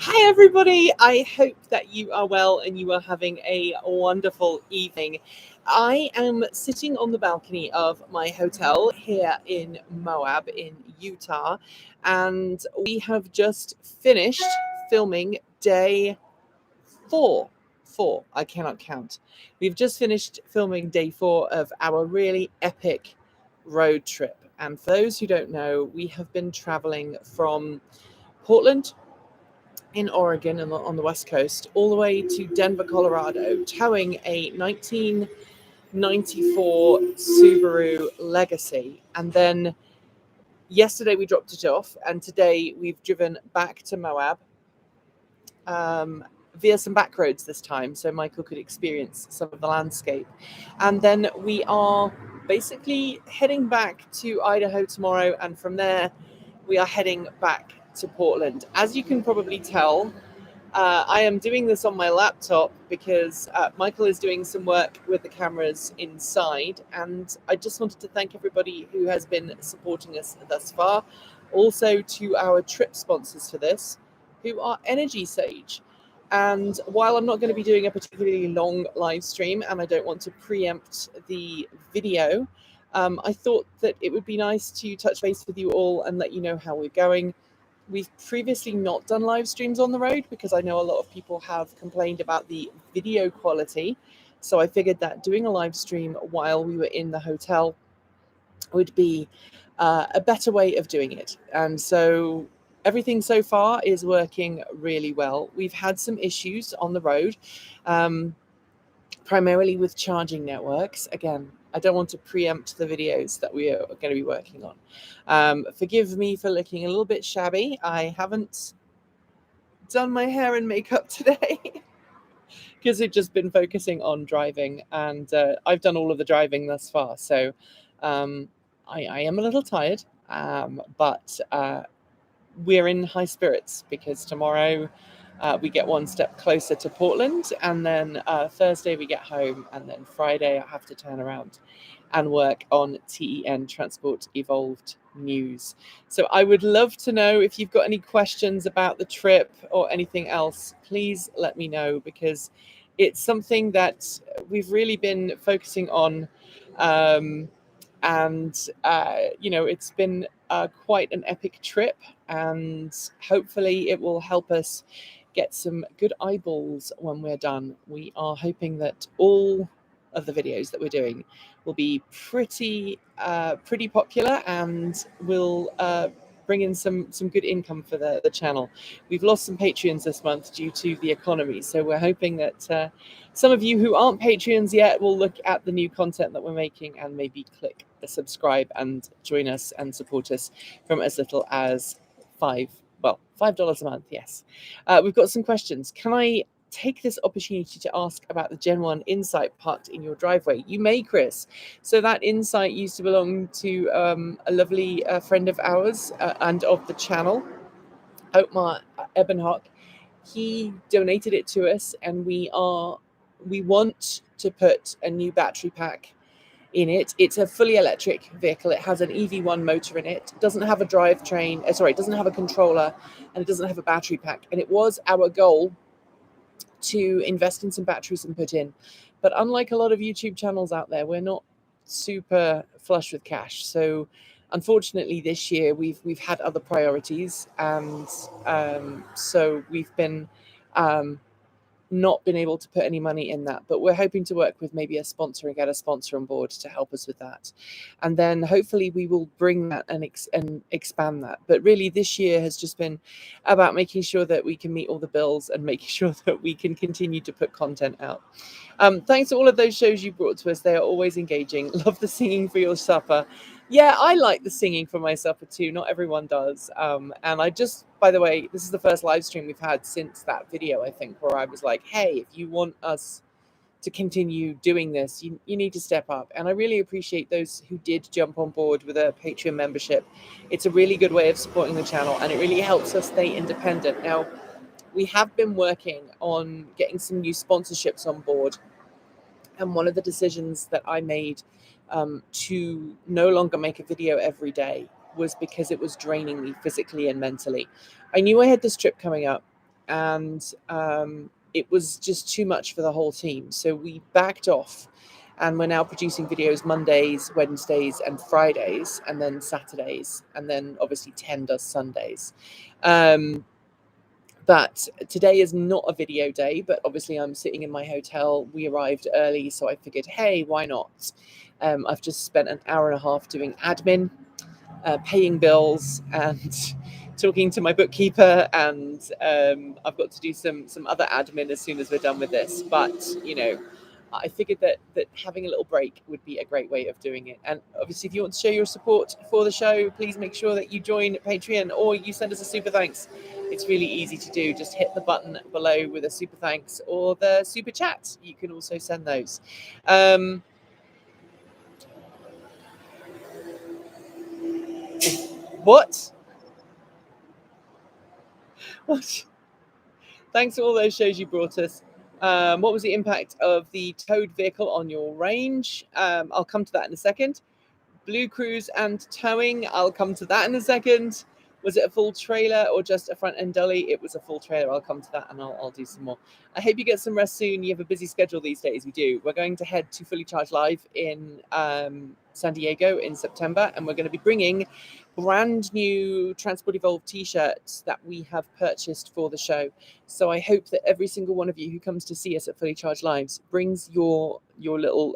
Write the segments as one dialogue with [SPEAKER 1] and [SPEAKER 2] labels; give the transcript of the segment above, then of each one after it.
[SPEAKER 1] Hi, everybody. I hope that you are well and you are having a wonderful evening. I am sitting on the balcony of my hotel here in Moab, in Utah, and we have just finished filming day four. Four, I cannot count. We've just finished filming day 4 of our really epic road trip. And for those who don't know, we have been traveling from Portland in Oregon and on the West Coast, all the way to Denver, Colorado, towing a 1994 Subaru Legacy. And then yesterday we dropped it off, and today we've driven back to Moab via some back roads this time, so Michael could experience some of the landscape. And then we are basically heading back to Idaho tomorrow, and from there we are heading back to Portland. As you can probably tell, I am doing this on my laptop because Michael is doing some work with the cameras inside, and I just wanted to thank everybody who has been supporting us thus far. Also to our trip sponsors for this, who are Energy Sage. And while I'm not going to be doing a particularly long live stream, and I don't want to preempt the video, I thought that it would be nice to touch base with you all and let you know how we're going. We've previously not done live streams on the road because I know a lot of people have complained about the video quality. So I figured that doing a live stream while we were in the hotel would be a better way of doing it. And so everything so far is working really well. We've had some issues on the road, primarily with charging networks. Again, I don't want to preempt the videos that we are going to be working on. Forgive me for looking a little bit shabby. I haven't done my hair and makeup today because we've just been focusing on driving, and I've done all of the driving thus far. So I am a little tired, but we're in high spirits because tomorrow we get one step closer to Portland, and then Thursday we get home, and then Friday I have to turn around and work on TEN Transport Evolved News. So I would love to know if you've got any questions about the trip or anything else. Please let me know, because it's something that we've really been focusing on. It's been quite an epic trip, and hopefully it will help us get some good eyeballs when we're done. We are hoping that all of the videos that we're doing will be pretty popular and will bring in some good income for the channel. We've lost some Patreons this month due to the economy, so we're hoping that some of you who aren't Patreons yet will look at the new content that we're making and maybe click the subscribe and join us and support us from as little as $5 a month. Yes. We've got some questions. Can I take this opportunity to ask about the Gen 1 Insight parked in your driveway? You may, Chris. So that Insight used to belong to a lovely friend of ours and of the channel, Otmar Ebenhock. He donated it to us, and we want to put a new battery pack in it. It's a fully electric vehicle. It has an EV1 motor in it. It doesn't have a drivetrain. It doesn't have a controller, and it doesn't have a battery pack. And it was our goal to invest in some batteries and put in. But unlike a lot of YouTube channels out there, we're not super flush with cash. So unfortunately this year we've had other priorities, and so we've been not been able to put any money in that, but we're hoping to work with maybe a sponsor and get a sponsor on board to help us with that, and then hopefully we will bring that and expand that. But really this year has just been about making sure that we can meet all the bills and making sure that we can continue to put content out. Thanks to all of those shows you brought to us. They are always engaging. Love the singing for your supper. Yeah, I like the singing for my supper too. Not everyone does. And I just, by the way, this is the first live stream we've had since that video, I think, where I was like, hey, if you want us to continue doing this, you need to step up. And I really appreciate those who did jump on board with a Patreon membership. It's a really good way of supporting the channel, and it really helps us stay independent. Now, we have been working on getting some new sponsorships on board. And one of the decisions that I made to no longer make a video every day was because it was draining me physically and mentally. I knew I had this trip coming up. and it was just too much for the whole team. So we backed off, and we're now producing videos Mondays, Wednesdays, and Fridays, and then Saturdays, and then obviously 10 does Sundays. But today is not a video day, but obviously I'm sitting in my hotel. We arrived early, so I figured, hey, why not? I've just spent an hour and a half doing admin, paying bills, and talking to my bookkeeper, and I've got to do some other admin as soon as we're done with this. But I figured that having a little break would be a great way of doing it. And obviously, if you want to show your support for the show, please make sure that you join Patreon or you send us a super thanks. It's really easy to do. Just hit the button below with a super thanks or the super chat. You can also send those. What? What? Thanks for all those shows you brought us. What was the impact of the towed vehicle on your range? I'll come to that in a second. Blue Cruise and towing. I'll come to that in a second. Was it a full trailer or just a front end dolly? It was a full trailer. I'll come to that and I'll do some more. I hope you get some rest soon. You have a busy schedule these days. We do. We're going to head to Fully Charged Live in San Diego in September, and we're going to be bringing brand new Transport Evolved t-shirts that we have purchased for the show. So I hope that every single one of you who comes to see us at Fully Charged Lives brings your little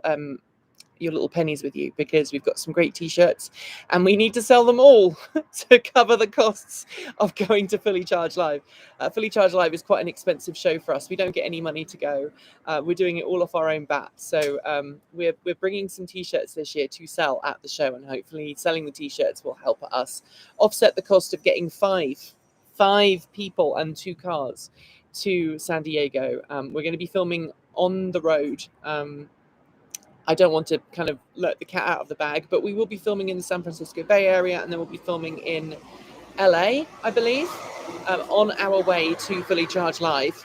[SPEAKER 1] pennies with you, because we've got some great t-shirts and we need to sell them all to cover the costs of going to Fully Charged Live. Fully Charged Live is quite an expensive show for us. We don't get any money to go. We're doing it all off our own bat. So we're bringing some t-shirts this year to sell at the show, and hopefully selling the t-shirts will help us offset the cost of getting five people and 2 cars to San Diego. We're going to be filming on the road. I don't want to kind of let the cat out of the bag, but we will be filming in the San Francisco Bay Area, and then we'll be filming in LA, I believe, on our way to Fully Charged Live.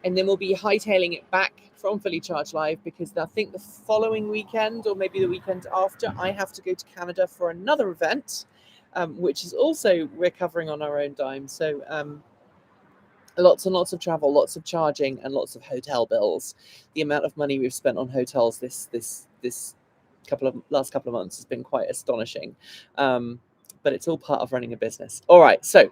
[SPEAKER 1] And then we'll be hightailing it back from Fully Charged Live, because I think the following weekend, or maybe the weekend after, I have to go to Canada for another event, which is also we're covering on our own dime. So lots and lots of travel, lots of charging, and lots of hotel bills. The amount of money we've spent on hotels this last couple of months has been quite astonishing. But it's all part of running a business. All right, so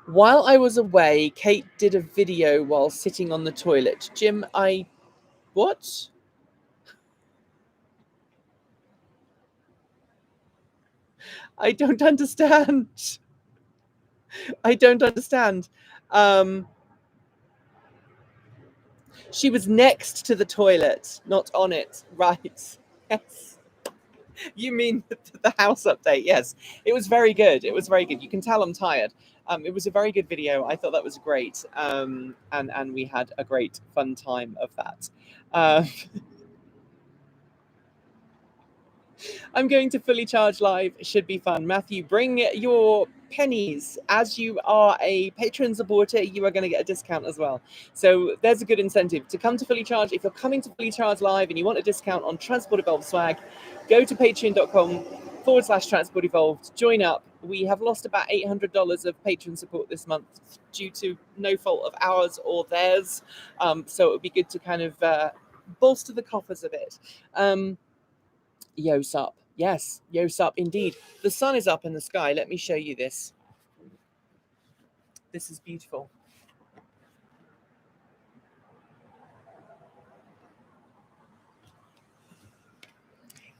[SPEAKER 1] while I was away, Kate did a video while sitting on the toilet. Jim, what? I don't understand. I don't understand. She was next to the toilet, not on it. Right. Yes. You mean the house update? Yes. It was very good. It was very good. You can tell I'm tired. It was a very good video. I thought that was great. And we had a great fun time of that. I'm going to Fully Charged Live. It should be fun. Matthew, bring your pennies. As you are a patron supporter, you are going to get a discount as well. So there's a good incentive to come to Fully Charged. If you're coming to Fully Charged Live and you want a discount on Transport Evolved swag, go to patreon.com/Transport Evolved. Join up. We have lost about $800 of patron support this month due to no fault of ours or theirs. So it would be good to kind of bolster the coffers a bit. Yos up. Yes, yos up indeed. The sun is up in the sky. Let me show you this. This is beautiful.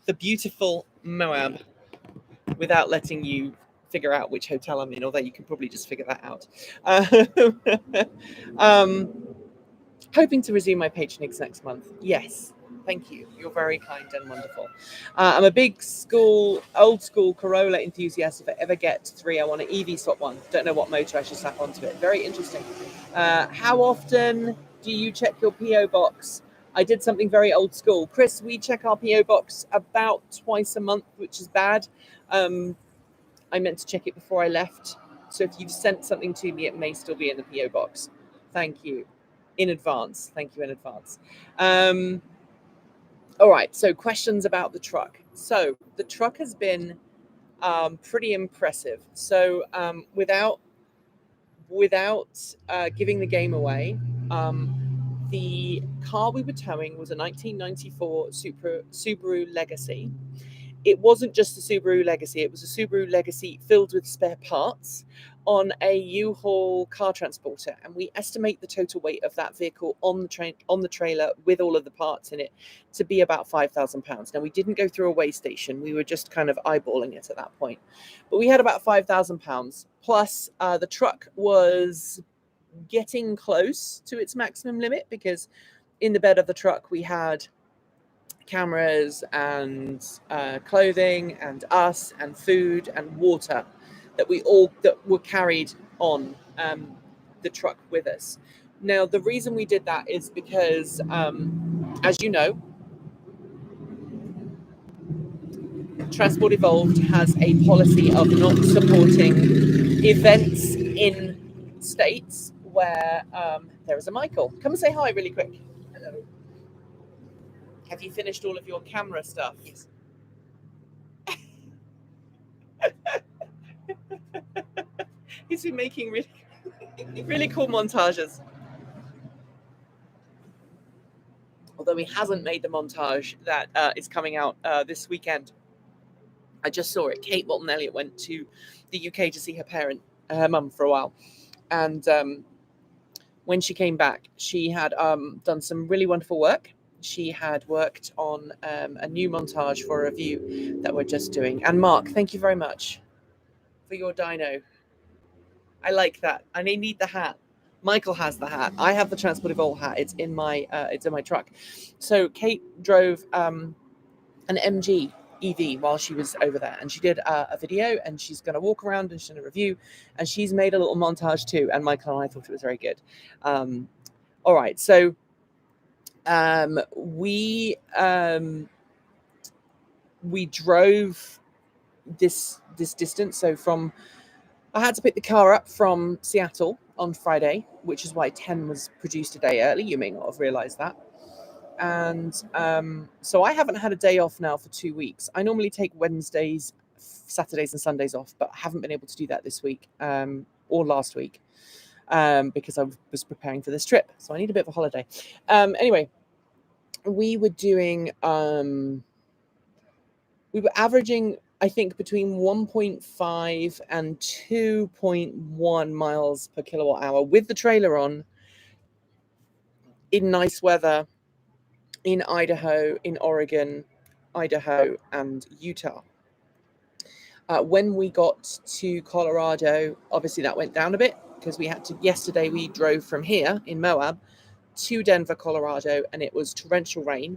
[SPEAKER 1] The beautiful Moab, without letting you figure out which hotel I'm in, although you can probably just figure that out. Hoping to resume my patronage next month. Yes. Thank you. You're very kind and wonderful. I'm a big old school Corolla enthusiast. If I ever get 3, I want an EV swap one. Don't know what motor I should slap onto it. Very interesting. How often do you check your PO box? I did something very old school. Chris, we check our PO box about twice a month, which is bad. I meant to check it before I left. So if you've sent something to me, it may still be in the PO box. Thank you in advance. Thank you in advance. All right, so questions about the truck. So the truck has been pretty impressive. So without without giving the game away, the car we were towing was a 1994 Subaru Legacy. It wasn't just a Subaru Legacy, it was a Subaru Legacy filled with spare parts on a U-Haul car transporter, and we estimate the total weight of that vehicle on the trailer with all of the parts in it to be about £5,000. Now, we didn't go through a weigh station, we were just kind of eyeballing it at that point, but we had about £5,000 plus. The truck was getting close to its maximum limit because in the bed of the truck we had cameras and clothing and us and food and water that were carried on the truck with us. Now, the reason we did that is because, as you know, Transport Evolved has a policy of not supporting events in states where there is a Michael. Come and say hi really quick. Hello. Have you finished all of your camera stuff? Yes. He's been making really cool montages. Although he hasn't made the montage that is coming out this weekend. I just saw it. Kate Walton Elliott went to the UK to see her mum for a while. And when she came back, she had done some really wonderful work. She had worked on a new montage for a review that we're just doing. And Mark, thank you very much for your dino. I like that. I need the hat. Michael has the hat. I have the Transport Evolved hat. It's in my truck. So Kate drove an MG EV while she was over there, and she did a video, and she's going to walk around and she's going to review, and she's made a little montage too. And Michael and I thought it was very good. All right, so we drove this distance. So I had to pick the car up from Seattle on Friday, which is why 10 was produced a day early. You may not have realized that. And so I haven't had a day off now for 2 weeks. I normally take Wednesdays, Saturdays and Sundays off, but I haven't been able to do that this week or last week because I was preparing for this trip. So I need a bit of a holiday. Anyway, we were doing, we were averaging, I think, between 1.5 and 2.1 miles per kilowatt hour with the trailer on in nice weather in Idaho, in Oregon, Idaho, and Utah. When we got to Colorado, obviously that went down a bit because yesterday we drove from here in Moab to Denver, Colorado, and it was torrential rain.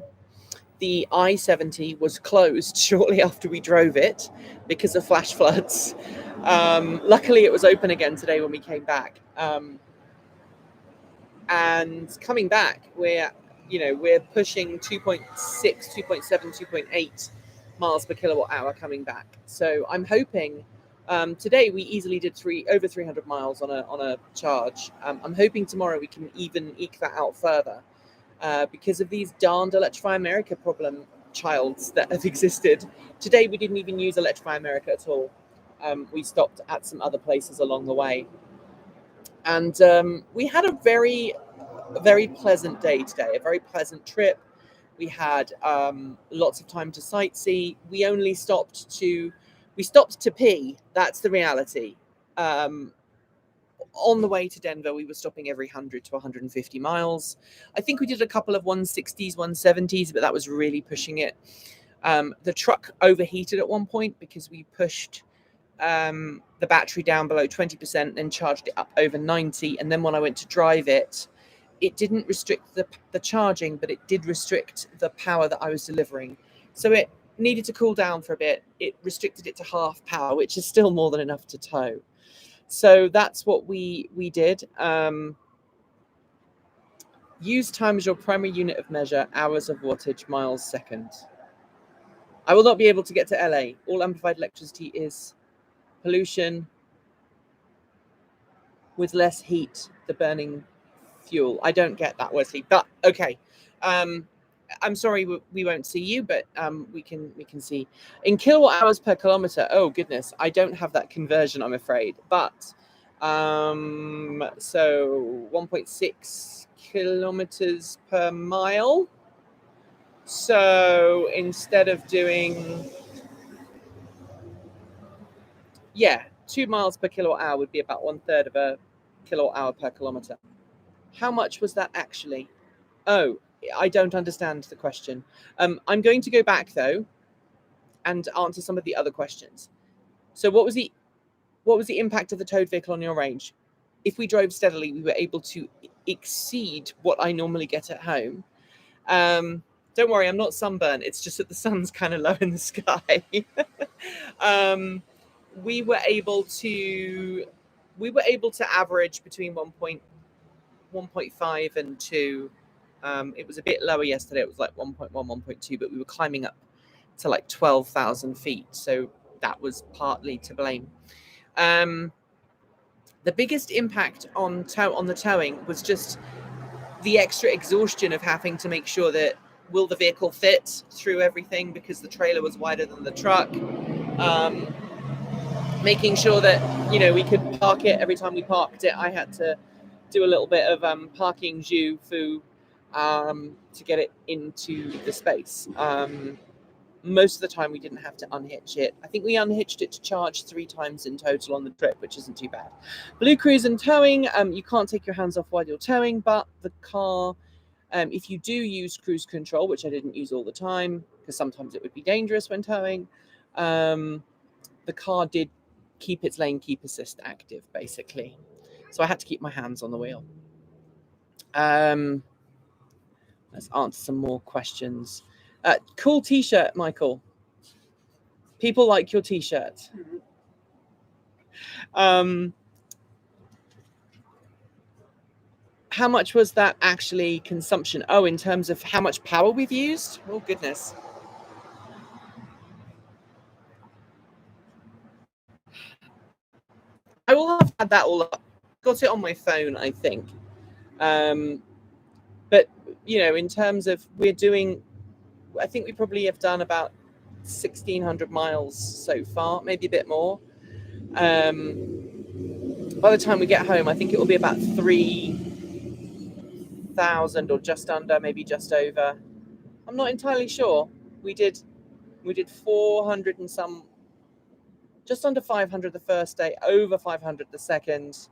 [SPEAKER 1] The I-70 was closed shortly after we drove it because of flash floods. Luckily, it was open again today when we came back. And coming back, we're pushing 2.6, 2.7, 2.8 miles per kilowatt hour coming back. So I'm hoping today we easily did over 300 miles on a charge. I'm hoping tomorrow we can even eke that out further. Because of these darned Electrify America childs that have existed. Today, we didn't even use Electrify America at all. We stopped at some other places along the way. And we had a very, very pleasant day today, a very pleasant trip. We had lots of time to sightsee. We stopped to pee. That's the reality. On the way to Denver, we were stopping every 100 to 150 miles. I think we did a couple of 160s, 170s, but that was really pushing it. The truck overheated at one point because we pushed the battery down below 20%, then charged it up over 90. And then when I went to drive it, it didn't restrict the charging, but it did restrict the power that I was delivering. So it needed to cool down for a bit. It restricted it to half power, which is still more than enough to tow. So that's what we did. Use time as your primary unit of measure, hours of wattage, miles, seconds. I will not be able to get to LA. All amplified electricity is pollution with less heat, the burning fuel. I don't get that, Wesley, but okay. I'm sorry we won't see you, but we can see in kilowatt hours per kilometer. Oh goodness, I don't have that conversion, I'm afraid. But So 1.6 kilometers per mile. So instead of doing, 2 miles per kilowatt hour would be about 1/3 of a kilowatt hour per kilometer. How much was that actually? Oh, I don't understand the question. I'm going to go back though and answer some of the other questions. So what was the impact of the towed vehicle on your range? If we drove steadily, we were able to exceed what I normally get at home. Don't worry, I'm not sunburned. It's just that the sun's kind of low in the sky. We were able to average between 1.5 and 2. It was a bit lower yesterday. It was like 1.1, 1.2, but we were climbing up to like 12,000 feet. So that was partly to blame. The biggest impact on the towing was just the extra exhaustion of having to make sure that will the vehicle fit through everything, because the trailer was wider than the truck. Making sure that we could park it every time we parked it. I had to do a little bit of parking jus fu to get it into the space. Most of the time we didn't have to unhitch it. I think we unhitched it to charge 3 times in total on the trip, which isn't too bad. Blue cruise and towing, you can't take your hands off while you're towing, but the car, if you do use cruise control, which I didn't use all the time because sometimes it would be dangerous when towing, the car did keep its lane keep assist active, basically. So I had to keep my hands on the wheel. Let's answer some more questions. Cool t-shirt, Michael. People like your t-shirt. How much was that actually consumption? Oh, in terms of how much power we've used? Oh, goodness. I will have had that all up. Got it on my phone, I think. But, in terms of I think we probably have done about 1,600 miles so far, maybe a bit more. By the time we get home, I think it will be about 3,000 or just under, maybe just over. I'm not entirely sure. We did 400 and some, just under 500 the first day, over 500 the second,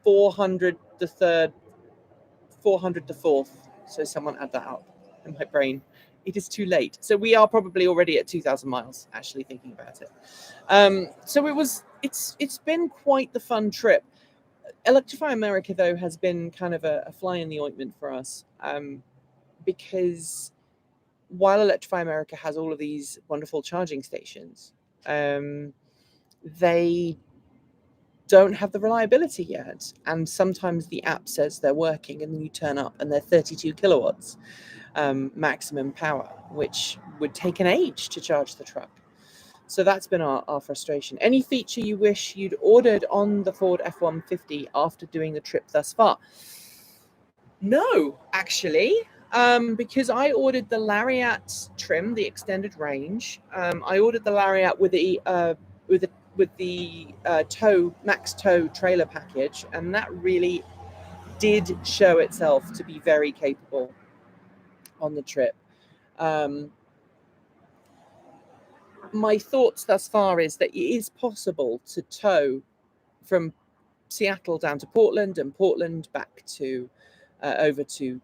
[SPEAKER 1] 400 the third, 400 the fourth. So someone add that up in my brain. It is too late. So we are probably already at 2,000 miles, actually thinking about it. So it's been quite the fun trip. Electrify America, though, has been kind of a fly in the ointment for us, because while Electrify America has all of these wonderful charging stations, they don't have the reliability yet. And sometimes the app says they're working and then you turn up and they're 32 kilowatts maximum power, which would take an age to charge the truck. So that's been our frustration. Any feature you wish you'd ordered on the Ford F-150 after doing the trip thus far? No, actually, because I ordered the Lariat trim, the extended range. I ordered the Lariat with the max tow trailer package, and that really did show itself to be very capable on the trip. My thoughts thus far is that it is possible to tow from Seattle down to Portland and Portland back to over to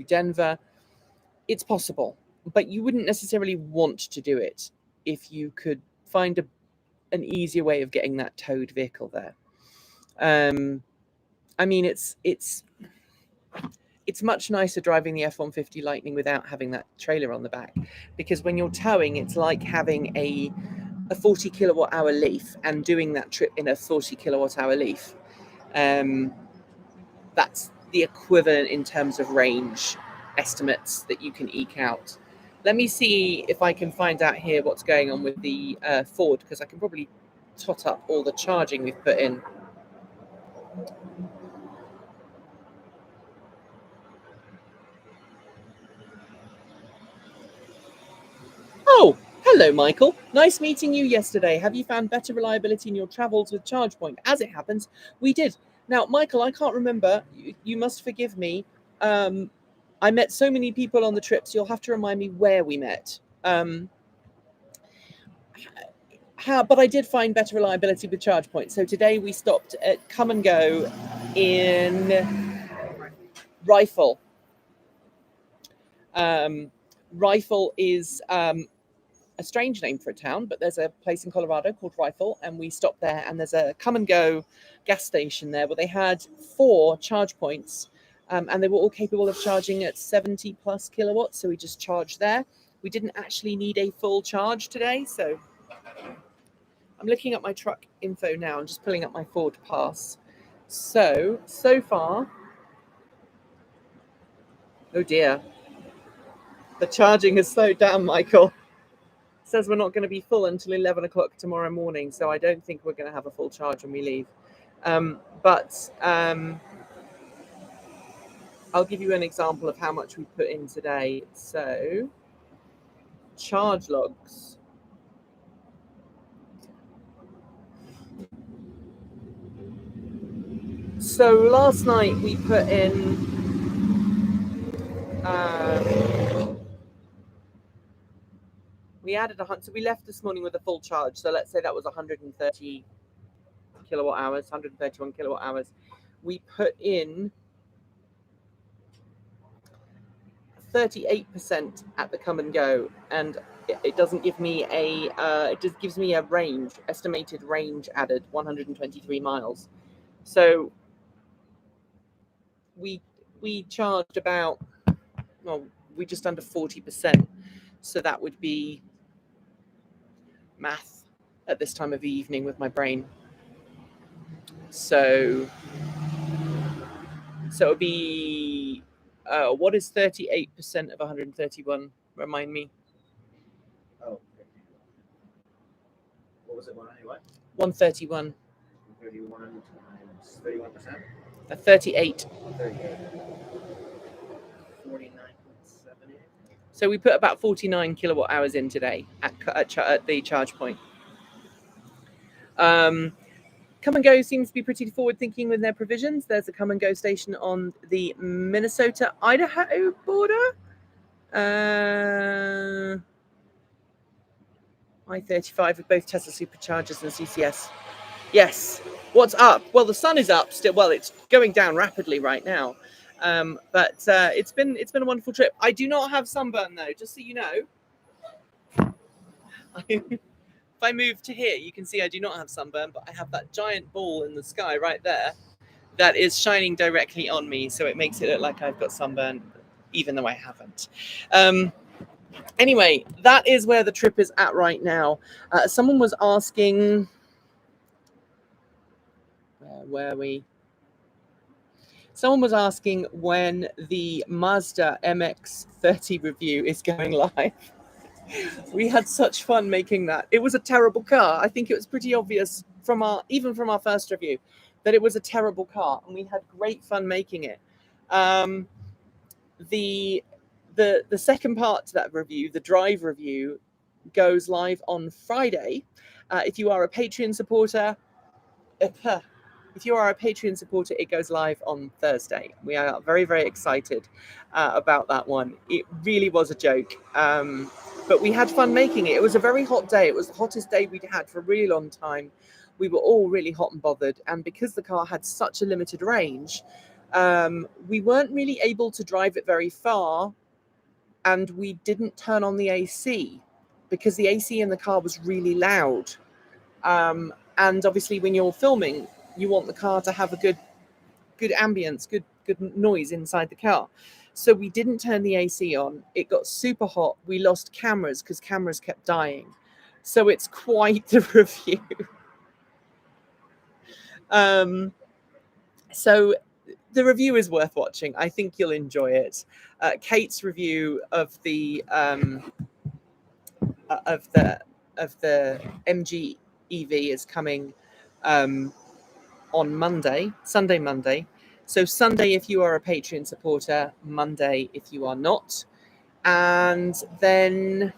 [SPEAKER 1] Denver. It's possible, but you wouldn't necessarily want to do it if you could find an easier way of getting that towed vehicle there. I mean, it's much nicer driving the F-150 Lightning without having that trailer on the back, because when you're towing, it's like having a 40 kilowatt hour Leaf and doing that trip in a 40 kilowatt hour Leaf. That's the equivalent in terms of range estimates that you can eke out. Let me see if I can find out here what's going on with the Ford, because I can probably tot up all the charging we've put in. Oh, Hello, Michael. Nice meeting you yesterday. Have you found better reliability in your travels with ChargePoint? As it happens, we did. Now, Michael, I can't remember. You must forgive me. I met so many people on the trips. You'll have to remind me where we met. But I did find better reliability with ChargePoint. So today we stopped at Come and Go in Rifle. Rifle is a strange name for a town, but there's a place in Colorado called Rifle, and we stopped there, and there's a Come and Go gas station there where they had 4 charge points, and they were all capable of charging at 70 plus kilowatts. So we just charged there. We didn't actually need a full charge today. So I'm looking at my truck info now. I'm just pulling up my Ford Pass. So far, oh dear, the charging has slowed down, Michael. Says we're not going to be full until 11 o'clock tomorrow morning, so I don't think we're going to have a full charge when we leave. But I'll give you an example of how much we put in today. So, charge logs. So last night we put in we added so we left this morning with a full charge. So let's say that was 130 kilowatt hours, 131 kilowatt hours. We put in 38% at the Come and Go, and it doesn't give me it just gives me a estimated range added 123 miles. So we charged about, well, we just under 40%. So that would be math at this time of the evening with my brain. So it would be what is 38% of 131? Remind me.
[SPEAKER 2] Oh, what was it? 191?
[SPEAKER 1] 131.
[SPEAKER 2] 131 times 31%?
[SPEAKER 1] 38.
[SPEAKER 2] 38. 49.78.
[SPEAKER 1] So we put about 49 kilowatt hours in today at the charge point. Come and Go seems to be pretty forward thinking with their provisions. There's a Come and Go station on the Minnesota-Idaho border. I-35 with both Tesla superchargers and CCS. Yes. What's up? Well, the sun is up still. Well, it's going down rapidly right now. But it's been a wonderful trip. I do not have sunburn though, just so you know. If I move to here, you can see I do not have sunburn, but I have that giant ball in the sky right there that is shining directly on me, so it makes it look like I've got sunburn, even though I haven't. Anyway, that is where the trip is at right now. Someone was asking, where were we? Someone was asking when the Mazda MX-30 review is going live. We had such fun making that. It was a terrible car. I think it was pretty obvious even from our first review that it was a terrible car, and we had great fun making it. The second part to that review, the drive review, goes live on Friday. If you are a Patreon supporter, it goes live on Thursday. We are very, very excited about that one. It really was a joke. But we had fun making it. It was a very hot day. It was the hottest day we'd had for a really long time. We were all really hot and bothered. And because the car had such a limited range, we weren't really able to drive it very far. And we didn't turn on the AC because the AC in the car was really loud. And obviously when you're filming, you want the car to have a good ambience, good noise inside the car. So we didn't turn the AC on. It got super hot. We lost cameras because cameras kept dying. So it's quite the review. So the review is worth watching. I think you'll enjoy it. Kate's review of the MG EV is coming on Sunday, Monday. So Sunday if you are a Patreon supporter, Monday if you are not. And then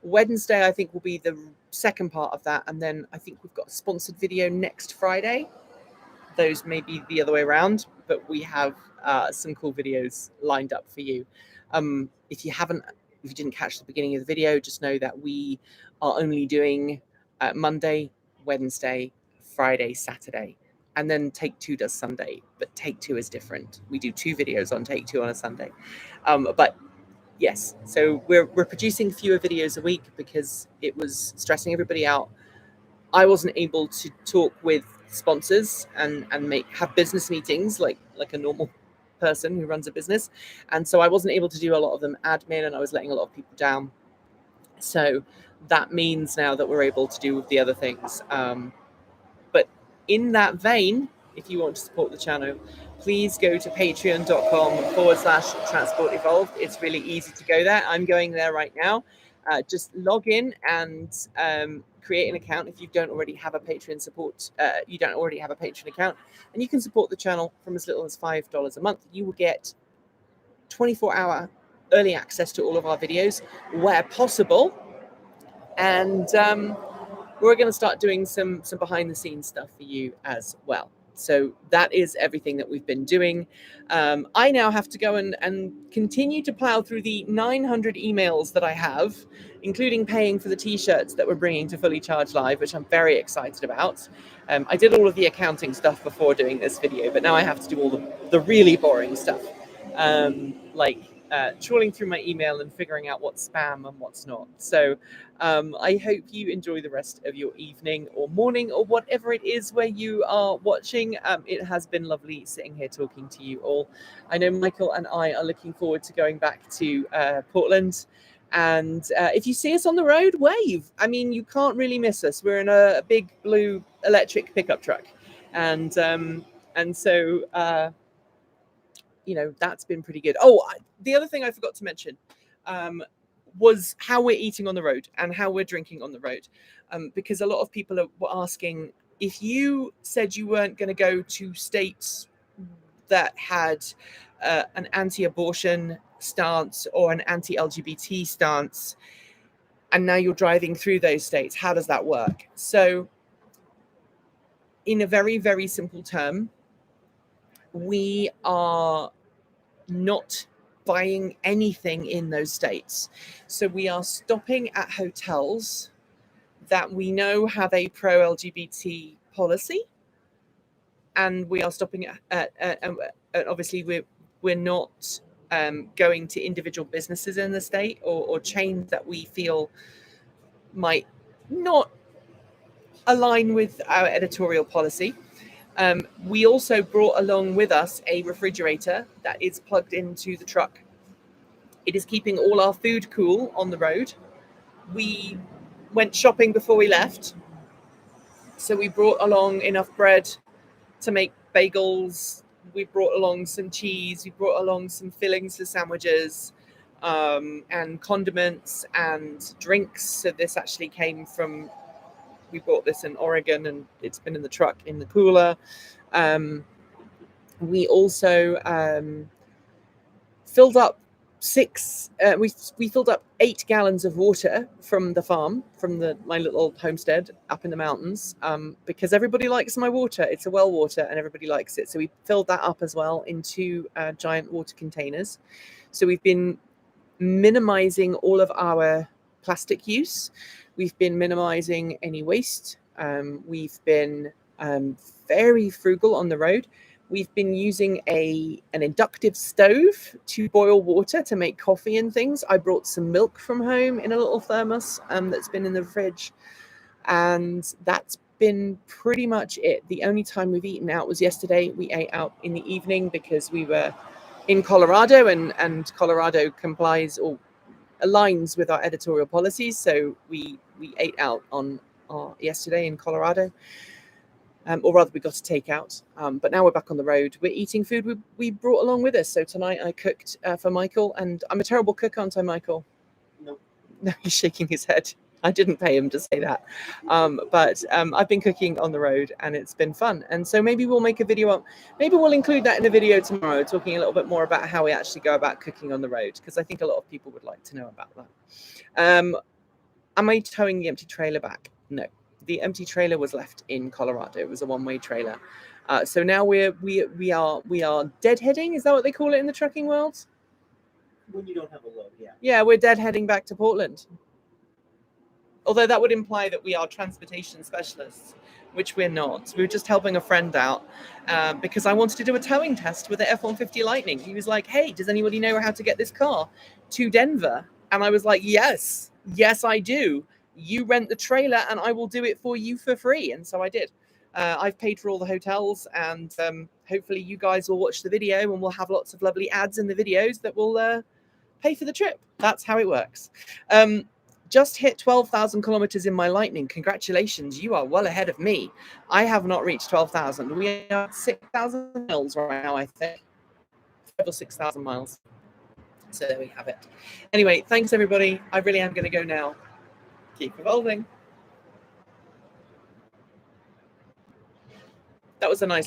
[SPEAKER 1] Wednesday, I think, will be the second part of that. And then I think we've got a sponsored video next Friday. Those may be the other way around, but we have some cool videos lined up for you. If you didn't catch the beginning of the video, just know that we are only doing Monday, Wednesday, Friday, Saturday, and then Take Two does Sunday. But Take Two is different. We do 2 videos on Take Two on a Sunday. But yes, so we're producing fewer videos a week because it was stressing everybody out. I wasn't able to talk with sponsors and have business meetings like a normal person who runs a business, and so I wasn't able to do a lot of them admin, and I was letting a lot of people down. So that means now that we're able to do the other things. But in that vein, if you want to support the channel, please go to patreon.com/Transport Evolved. It's really easy to go there. I'm going there right now. Just log in and create an account if you don't already have a Patreon you don't already have a Patreon account, and you can support the channel from as little as $5 a month. You will get 24-hour early access to all of our videos where possible, and we're going to start doing some behind the scenes stuff for you as well. So that is everything that we've been doing. I now have to go and continue to plow through the 900 emails that I have, including paying for the t-shirts that we're bringing to Fully Charged Live, which I'm very excited about. I did all of the accounting stuff before doing this video, but now I have to do all the really boring stuff, like trawling through my email and figuring out what's spam and what's not. So I hope you enjoy the rest of your evening or morning or whatever it is where you are watching. It has been lovely sitting here talking to you all. I know Michael and I are looking forward to going back to Portland. And if you see us on the road, wave. I mean, you can't really miss us. We're in a big blue electric pickup truck. And so, you know, that's been pretty good. Oh, the other thing I forgot to mention was how we're eating on the road and how we're drinking on the road. Because a lot of people were asking, if you said you weren't going to go to states that had an anti-abortion stance or an anti-LGBT stance, and now you're driving through those states, how does that work? So in a very, very simple term, we are not buying anything in those states. So we are stopping at hotels that we know have a pro-LGBT policy, and we are stopping at obviously we're not going to individual businesses in the state or chains that we feel might not align with our editorial policy. We also brought along with us a refrigerator that is plugged into the truck. It is keeping all our food cool on the road. We went shopping before we left, so we brought along enough bread to make bagels. We brought along some cheese. We brought along some fillings for sandwiches, and condiments and drinks. So this actually came from, we bought this in Oregon, and it's been in the truck in the cooler. We also filled up we filled up 8 gallons of water from the farm, from my little homestead up in the mountains, because everybody likes my water. It's a well water and everybody likes it. So we filled that up as well into giant water containers. So we've been minimizing all of our plastic use. We've been minimizing any waste. We've been very frugal on the road. We've been using an inductive stove to boil water to make coffee and things. I brought some milk from home in a little thermos that's been in the fridge. And that's been pretty much it. The only time we've eaten out was yesterday. We ate out in the evening because we were in Colorado, and Colorado complies or aligns with our editorial policies. So we ate out on yesterday in Colorado. Or rather, we got to take out. But now we're back on the road. We're eating food we brought along with us. So tonight I cooked for Michael, and I'm a terrible cook, aren't I, Michael?
[SPEAKER 2] Nope.
[SPEAKER 1] No, he's shaking his head. I didn't pay him to say that. But I've been cooking on the road, and it's been fun. And so maybe we'll make a video. Maybe we'll include that in a video tomorrow, talking a little bit more about how we actually go about cooking on the road, because I think a lot of people would like to know about that. Am I towing the empty trailer back? No. The empty trailer was left in Colorado. It was a one-way trailer. So now we are deadheading. Is that what they call it in the trucking world?
[SPEAKER 2] When you don't have a load, yeah.
[SPEAKER 1] Yeah, we're deadheading back to Portland. Although that would imply that we are transportation specialists, which we're not. We were just helping a friend out because I wanted to do a towing test with the F-150 Lightning. He was like, hey, does anybody know how to get this car to Denver? And I was like, yes, I do. You rent the trailer and I will do it for you for free. And so I did. I've paid for all the hotels, and hopefully you guys will watch the video and we'll have lots of lovely ads in the videos that will pay for the trip. That's how it works. Just hit 12,000 kilometers in my Lightning. Congratulations. You are well ahead of me. I have not reached 12,000. We are at 6,000 miles right now, I think. 5 or 6,000 miles. So there we have it. Anyway, thanks everybody. I really am going to go now. Keep evolving. That was a nice